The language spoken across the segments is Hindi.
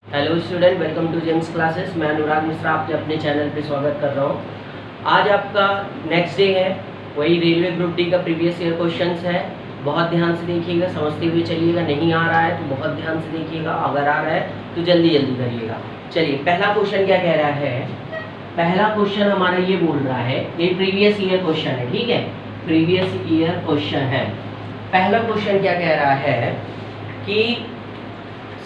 Hello student, welcome to James classes. मैं अनुराग मिश्रा आपके अपने चैनल पे स्वागत कर रहा हूँ। आज आपका नेक्स्ट डे है, वही रेलवे ग्रुप डी का प्रीवियस ईयर क्वेश्चंस है। बहुत ध्यान से देखिएगा, समझते हुए चलिएगा। नहीं आ रहा है तो बहुत ध्यान से देखिएगा, अगर आ रहा है तो जल्दी जल्दी करिएगा। चलिए, पहला क्वेश्चन क्या कह रहा है। पहला क्वेश्चन हमारा ये बोल रहा है, ये प्रीवियस ईयर क्वेश्चन है, ठीक है, प्रीवियस ईयर क्वेश्चन है। पहला क्वेश्चन क्या कह रहा है कि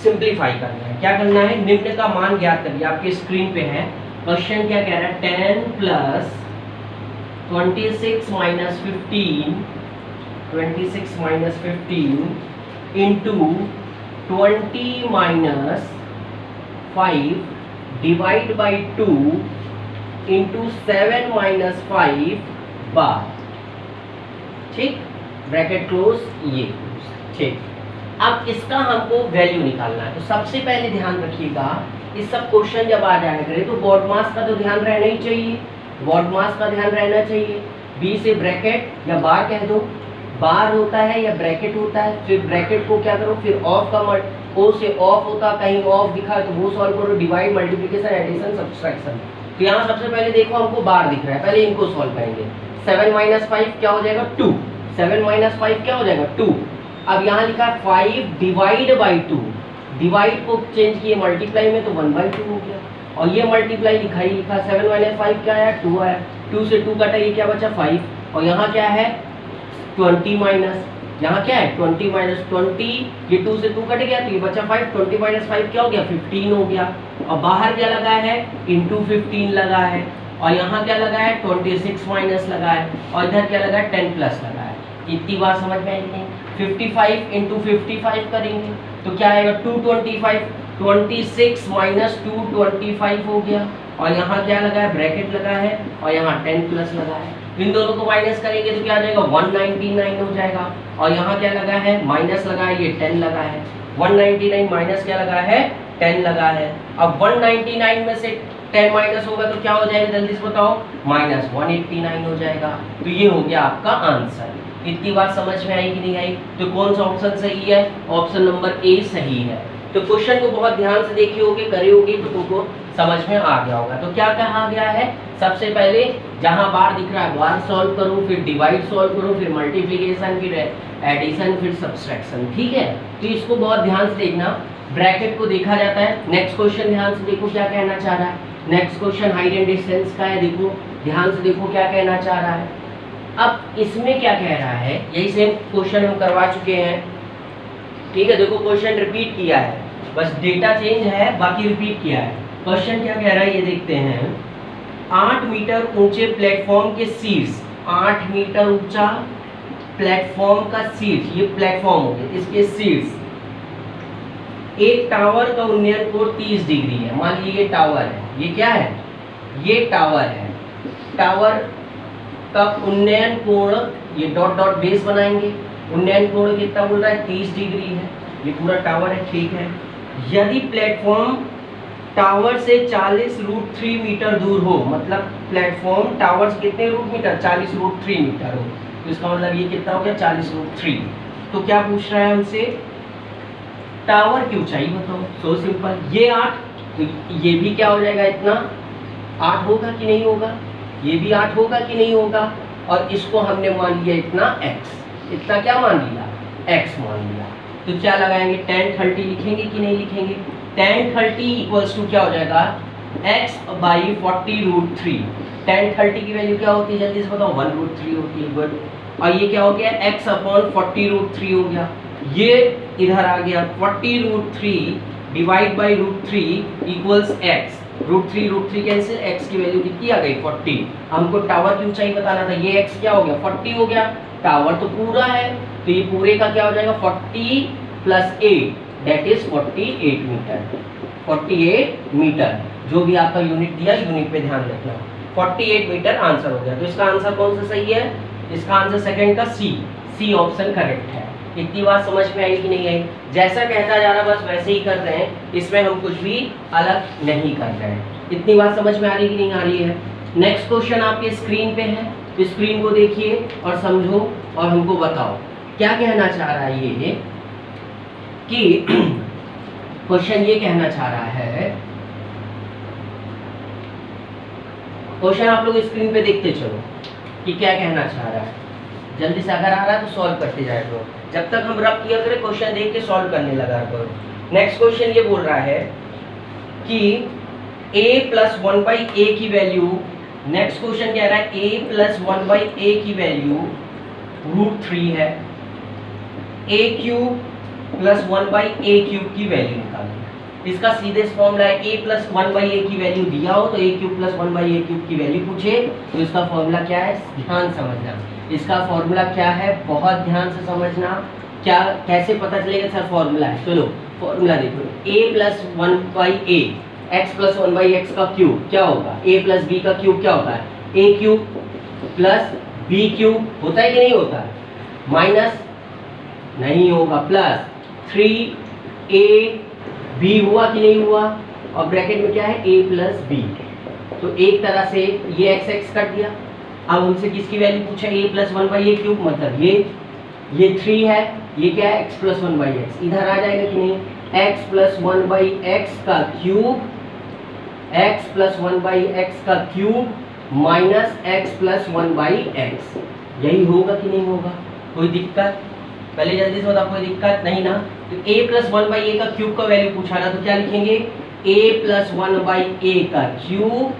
सिंप्लीफाई करना है। क्या करना है, निम्न का मान ज्ञात करिए। आपके स्क्रीन पे है क्वेश्चन। क्या कह रहा है, 10 plus 26 minus 15 into 20 minus 5 divide by 2 into 7 minus 5 बार। ठीक, ब्रैकेट क्लोज, ये ठीक। अब इसका हमको वैल्यू निकालना है। तो सबसे पहले ध्यान रखिएगा, इस सब क्वेश्चन जब आ जाया करे तो बॉड मास का तो ध्यान रहना ही चाहिए, बॉड मास का ध्यान रहना चाहिए। बी से ब्रैकेट या बार कह दो, बार होता है या ब्रैकेट होता है। फिर ब्रैकेट को क्या करो, फिर ऑफ का ओ से ऑफ होता, कहीं ऑफ दिखा तो वो सॉल्व करो, डिवाइड, मल्टीप्लिकेशन, एडिशन, सब्सट्रैक्शन। तो यहाँ सबसे पहले देखो हमको बार दिख रहा है, पहले इनको सॉल्व करेंगे। 7 माइनस 5 क्या हो जाएगा, 2। 7 माइनस 5 क्या हो जाएगा, 2। अब यहाँ लिखा है 5 डिवाइड बाई 2, डिवाइड को चेंज किए मल्टीप्लाई में तो 1/2 हो गया। और ये मल्टीप्लाई लिखा ही लिखा, 7 माइनस 5 क्या आया, 2 आया। 2 से 2 कटा, ये क्या बचा, 5। और यहाँ क्या है, 20 माइनस, यहाँ क्या है 20 माइनस 20, ये 2 से 2 कट गया तो ये बचा 5। 20 माइनस 5 क्या हो गया, 15 हो गया। और बाहर क्या लगा है, इंटू 15 लगा है। और यहाँ क्या लगा है, 26 माइनस लगा है। और इधर क्या लगा है, 10 प्लस लगा है। इतनी बात समझ में आई नहीं। 55 इंटू 55 करेंगे तो क्या आएगा, 225। 26 माइनस 225 हो गया। और यहाँ क्या लगा है, ब्रैकेट लगा है, और यहाँ 10 प्लस लगा है। इन दोनों को माइनस करेंगे तो क्या आ जाएगा, 199 हो जाएगा। और यहाँ क्या लगा है, माइनस लगा है, ये 10 लगा है। 199 माइनस क्या लगा है, 10 लगा है। अब 199 में से 10 माइनस होगा तो क्या हो जाएगा, जल्दी से बताओ, माइनस 189 हो जाएगा। तो ये हो गया आपका आंसर। इतनी बात समझ में आई कि नहीं आई। तो कौन सा ऑप्शन सही है, ऑप्शन नंबर ए सही है। तो क्वेश्चन को बहुत ध्यान से देखे होगे, करे होगे तो तुमको समझ में आ गया होगा। तो क्या कहा गया है, सबसे पहले जहां बार दिख रहा है बार सॉल्व करो, फिर डिवाइड सॉल्व करो, फिर मल्टीप्लिकेशन, फिर एडिशन, फिर सब्सट्रैक्शन। ठीक है, तो इसको बहुत ध्यान से देखना। ब्रैकेट को देखा जाता है। नेक्स्ट क्वेश्चन ध्यान से देखो क्या कहना चाह रहा है। Next question height and distance का है। देखो ध्यान से देखो क्या कहना चाह रहा है। अब इसमें क्या कह रहा है, यही सेम क्वेश्चन हम करवा चुके हैं। ठीक है, देखो क्वेश्चन रिपीट किया है, बस डेटा चेंज है, बाकी रिपीट किया है। क्वेश्चन क्या कह रहा है ये देखते हैं। 8 मीटर ऊंचे प्लेटफॉर्म के शीर्ष, 8 मीटर ऊंचा प्लेटफॉर्म का शीर्ष, ये प्लेटफॉर्म हो गया, इसके शीर्ष एक टावर का उन्नयन कोण 30 डिग्री है। मान लीजिए ये टावर है, ये क्या है, ये टावर है। टावर का उन्नयन कोण, ये डॉट डॉट बेस बनाएंगे। उन्नयन कोण कितना बोल रहा है, 30 डिग्री है। ये पूरा टावर है, ठीक है। यदि प्लेटफॉर्म टावर से 40√3 मीटर दूर हो, मतलब प्लेटफॉर्म टावर से कितने रूट मीटर, 40√3 मीटर हो, तो इसका मतलब ये कितना हो गया, 40√3। तो क्या पूछ रहा है हमसे, टावर की ऊंचाई बताओ। सो सिंपल, ये 8, तो ये भी क्या हो जाएगा, इतना 8 होगा कि नहीं होगा, ये भी 8 होगा कि नहीं होगा। और इसको हमने मान लिया इतना x, इतना क्या मान लिया, x मान लिया। तो क्या लगाएंगे, tan 30 लिखेंगे कि नहीं लिखेंगे। tan 30 इक्वल्स टू क्या हो जाएगा, x बाई 40√3। tan 30 की वैल्यू क्या होती है, जल्दी से बताओ, 1√3 होती है। गुड। और ये क्या हो गया, x अपॉन 40√3 हो गया। ये इधर आ गया, 40√3 divide by √3 equals x। √3 cancel, x की वैल्यू कितनी आ गई, 40। हमको टावर की ऊंचाई बताना था, ये x क्या हो गया, 40 हो गया। टावर तो पूरा है, तो ये पूरे का क्या हो जाएगा, 40 plus 8 that is 48 meter. 48 meter, जो भी आपका यूनिट दिया, यूनिट पे ध्यान रखना। 48 मीटर आंसर हो गया। तो इसका आंसर कौन सा सही है, इसका आंसर सेकंड का सी ऑप्शन करेक्ट है। इतनी बात समझ में आई कि नहीं आई। जैसा कहता जा रहा बस वैसे ही कर रहे हैं, इसमें हम कुछ भी अलग नहीं कर रहे हैं। इतनी बात समझ में आ रही कि नहीं आ रही है। नेक्स्ट क्वेश्चन आपके स्क्रीन पे है, तो स्क्रीन को देखिए और समझो और हमको बताओ क्या कहना चाह रहा है ये कि क्वेश्चन ये कहना चाह रहा है, क्वेश्चन आप लोग स्क्रीन पे देखते चलो कि क्या कहना चाह रहा है। जल्दी से अगर आ रहा है तो सॉल्व करते जाए करो, जब तक हम रब किया करें क्वेश्चन देख के सॉल्व करने लगा करो। नेक्स्ट क्वेश्चन ये बोल रहा है कि a प्लस 1/a की वैल्यू, नेक्स्ट क्वेश्चन कह रहा है a प्लस 1/a की वैल्यू √3 है, a cube plus 1/a cube की वैल्यू निकालनी। इसका सीधे फॉर्मूला है a प्लस 1/a की वैल्यू दिया हो तो a cube plus 1/a cube की वैल्यू पूछे तो इसका फॉर्मूला क्या है, ध्यान समझना। इसका फॉर्मूला क्या है, बहुत ध्यान से समझना। क्या कैसे पता चलेगा सर फॉर्मूला है, चलो फॉर्मूला देखो। a plus 1/a, x plus 1/x का क्यूब क्या होगा, a प्लस b का क्यूब क्या होता है, a cube plus b cube होता है कि नहीं होता है, माइनस नहीं होगा, प्लस 3ab हुआ कि नहीं हुआ, और ब्रैकेट में क्या है a प्लस b। तो एक तरह से ये x कट दिया। अब हमसे किसकी वैल्यू पूछा, a प्लस 1/a क्यूब, मतलब ये 3 है, ये क्या है x प्लस 1/x, इधर आ जाएगा कि नहीं, x प्लस 1/x का क्यूब, x प्लस 1/x का cube minus x plus 1/x, यही होगा कि नहीं होगा, कोई दिक्कत, पहले जल्दी से बताओ, कोई दिक्कत नहीं ना। तो a प्लस 1/a का क्यूब का वैल्यू पूछा ना, तो क्या लिखेंगे, a प्लस 1/a का cube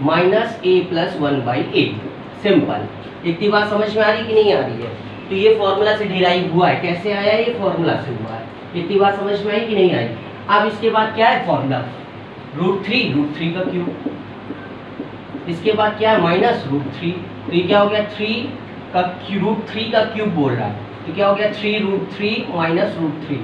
minus a plus 1/a, simple. इतनी बात समझ में आ रही कि नहीं आ रही है। तो ये फॉर्मूला से डिराइव हुआ है, कैसे आया है, ये फॉर्मूला से हुआ है। इतनी बात समझ में आई कि नहीं आई। अब इसके बाद क्या है फॉर्मूला, √3 का क्यूब, इसके बाद क्या है माइनस √3, तो ये क्या हो गया, √3 का क्यूब बोल रहा है, तो क्या हो गया 3√3 माइनस √3,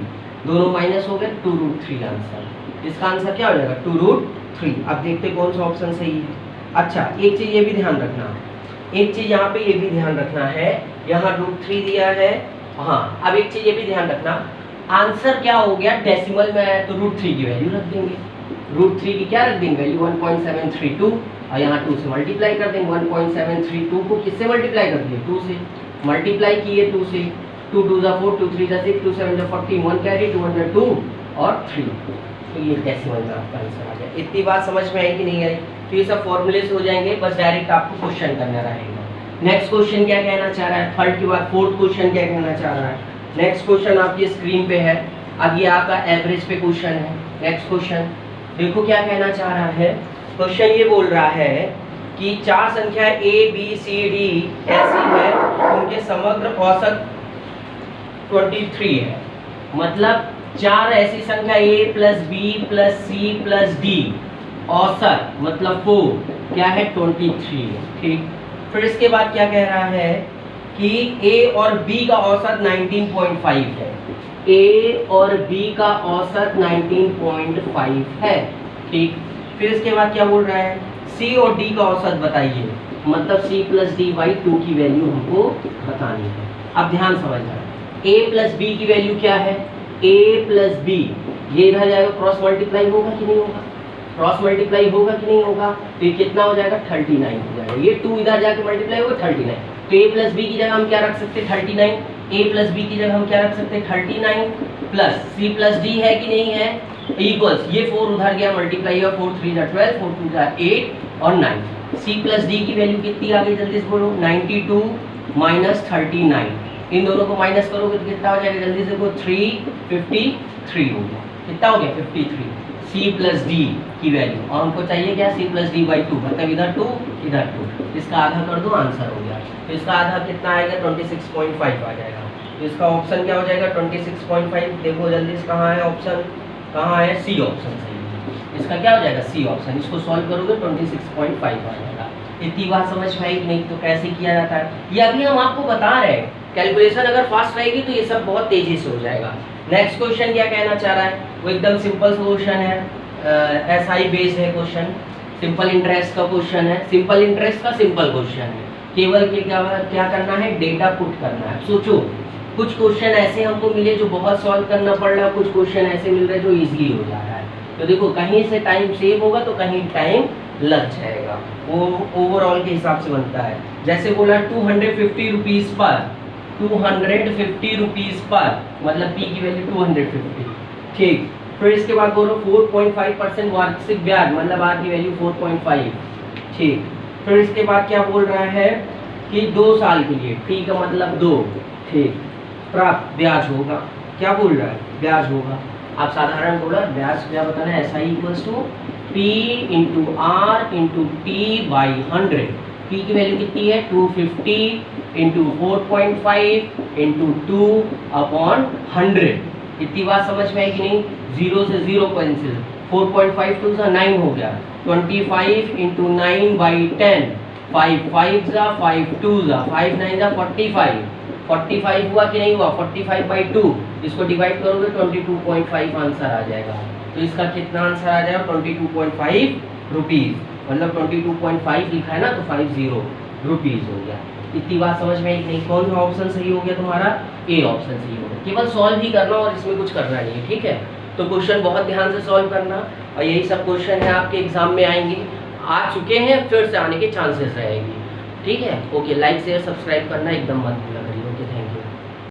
दोनों माइनस हो गए, 2√3 आंसर। इसका आंसर क्या हो जाएगा 2√3। अब देखते कौन सा ऑप्शन सही है। अच्छा एक चीज ये भी ध्यान रखना, एक चीज यहाँ पे ये भी ध्यान रखना है, यहाँ √3 दिया है, हाँ अब एक चीज ये भी ध्यान रखना, आंसर क्या हो गया डेसिमल में आया तो √3 की वैल्यू रख देंगे, √3 की क्या रख देंगे वैल्यू 1.732, और यहाँ 2 से मल्टीप्लाई कर देंगे। 1.732 को किससे मल्टीप्लाई कर दिए, 2 से मल्टीप्लाई किए, 2 से, 2 2 4, 2 3 6, 2 7 14, 1 कैरी, 2 2 और 3, तो ये डेसिमल में आपका आंसर आ गया। इतनी बात समझ में आई कि नहीं आई। तो ये सब फॉर्मूले से हो जाएंगे, बस डायरेक्ट आपको क्वेश्चन करना रहेगा। नेक्स्ट क्वेश्चन क्या कहना चाह रहा है, थर्ड के बाद फोर्थ क्वेश्चन क्या कहना चाह रहा है। नेक्स्ट क्वेश्चन आपकी स्क्रीन पे है, अब ये आपका एवरेज पे क्वेश्चन है। नेक्स्ट क्वेश्चन देखो क्या कहना चाह रहा है, क्वेश्चन ये बोल रहा है कि 4 संख्या a b c d ऐसी है उनके समग्र औसत 23 है, मतलब 4 ऐसी संख्या a plus b plus c plus d औसत मतलब 4 क्या है 23 है, ठीक। फिर इसके बाद क्या कह रहा है कि a और b का औसत 19.5 है, a और b का औसत 19.5 है, ठीक। फिर इसके बाद क्या बोल रहा है c और d का औसत बताइए, मतलब c प्लस डी बाई 2 की वैल्यू हमको बतानी है। अब ध्यान समझना, a प्लस b की वैल्यू क्या है, a प्लस b, ये इधर जाएगा क्रॉस मल्टीप्लाई होगा कि नहीं होगा, क्रॉस मल्टीप्लाई होगा कि नहीं होगा, तो ये कितना हो जाएगा 39 हो जाएगा, ये 2 इधर जाके मल्टीप्लाई होगा 39, तो a प्लस b की जगह हम क्या रख सकते हैं 39, a प्लस b की जगह हम क्या रख सकते हैं 39 प्लस c प्लस d है कि नहीं है, इक्वल्स ये 4 उधर गया मल्टीप्लाई हुआ, 4 3 12, 4 2 8 और 9, c प्लस d की वैल्यू कितनी आ गई जल्दी से बोलो 92 माइनस 39, इन दोनों को माइनस करोगे तो कितना हो जाएगा जल्दी से को 353 हो गया, कितना हो गया 53, c प्लस डी की वैल्यू, और हमको चाहिए क्या c प्लस डी बाई 2, मतलब इधर 2 इधर 2, इसका आधा कर दो आंसर हो गया। तो इसका आधा कितना आएगा 26.5 आ जाएगा, तो इसका ऑप्शन क्या हो जाएगा 26.5। देखो जल्दी से कहाँ है ऑप्शन, कहाँ है सी ऑप्शन सही है, इसका क्या हो जाएगा सी ऑप्शन, इसको सॉल्व करोगे 26.5 आ जाएगा। इतनी बात समझ में आई कि नहीं, तो कैसे किया जाता है ये अभी हम आपको बता रहे हैं, कैलकुलेशन अगर फास्ट रहेगी तो ये सब बहुत तेजी से हो जाएगा। नेक्स्ट क्वेश्चन क्या कहना चाह रहा है, वो एकदम सिंपल क्वेश्चन है, एसआई बेस्ड है क्वेश्चन, सिंपल इंटरेस्ट का क्वेश्चन है, सिंपल इंटरेस्ट का सिंपल क्वेश्चन है, केवल क्या करना है डेटा पुट करना है। सोचो कुछ क्वेश्चन ऐसे हमको मिले जो बहुत सॉल्व करना पड़ रहा है, कुछ क्वेश्चन ऐसे मिल रहे जो इजीली हो जा रहा है, तो देखो कहीं से टाइम सेव होगा तो कहीं टाइम लग जाएगा, वो ओवरऑल के हिसाब से बनता है। जैसे बोला 250 रुपीज़ पर, 250 रुपीज़ पर मतलब p की वैल्यू 250, ठीक। फिर इसके बाद बोलो 4.5% वार्षिक ब्याज, मतलब आर की वैल्यू 4.5, ठीक। फिर इसके बाद क्या बोल रहा है कि 2 साल के लिए, टी का मतलब 2, ठीक, प्राप्त ब्याज होगा। क्या बोल रहा है? ब्याज होगा। आप साधारण बोला ब्याज क्या बताना है, SI equals to P into R into T by 100। P की वैल्यू कितनी है? 250 इंटू 4.5 इंटू 2 अपॉन 100। इतनी बात समझ में आई कि नहीं? 0 से 0 कैंसिल, 4.5 2 सा 9 हो गया, 25 इंटू 9 बाई 10, 5 5 जा 5 2 जा 5 9 जा 45, 45 हुआ कि नहीं हुआ? 45 बाई 2, इसको डिवाइड करोगे 22.5 आंसर आ जाएगा। तो इसका कितना आंसर आ जाएगा? 22.5 रुपीज़, मतलब 22.5 लिखा है ना, तो 50 रुपीज़ हो गया। इतनी बात समझ में आई कि नहीं? कौन सा ऑप्शन सही हो गया तुम्हारा? ए ऑप्शन सही हो गया। केवल सॉल्व ही करना और इसमें कुछ करना नहीं है, ठीक है। तो क्वेश्चन बहुत ध्यान से सॉल्व करना, और यही सब क्वेश्चन है आपके एग्जाम में आएंगे, आ चुके हैं, फिर से आने के चांसेस रहेंगे, ठीक है। ओके, लाइक शेयर सब्सक्राइब करना एकदम मत भूलना।